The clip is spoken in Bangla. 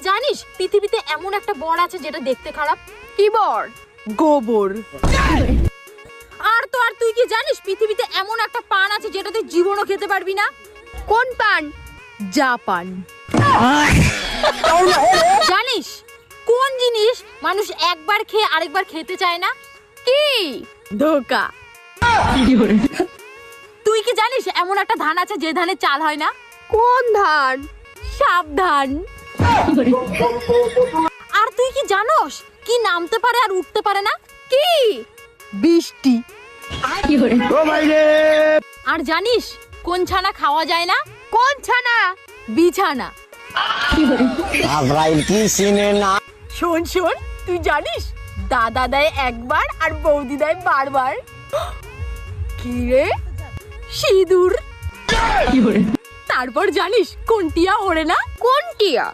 জানিস পৃথিবীতে এমন একটা বর আছে যেটা দেখতে খারাপ? কি বর? গোবর। আর তুই কি জানিস পৃথিবীতে এমন একটা পান আছে যেটা তুই জীবনও খেতে পারবি না? কোন পান? জাপান। জানিস কোন জিনিস মানুষ একবার খেয়ে আরেকবার খেতে চায় না? কি? ধোকা। তুই কি জানিস এমন একটা ধান আছে যে ধানে চাল হয় না? কোন ধান? সাবধান। আর তুই কি জানোস কি নামতে পারে আর উঠতে পারে না? কি? বৃষ্টি। আর জানিস কোন ছানা খাওয়া যায় না? কোন ছানা? বিছানা। শোন শোন, তুই জানিস দাদা দেয় একবার আর বৌদি দেয় বারবার। কি রে? সিঁদুর। তারপর জানিস কোন টিয়া ওড়ে না? কোন টিয়া?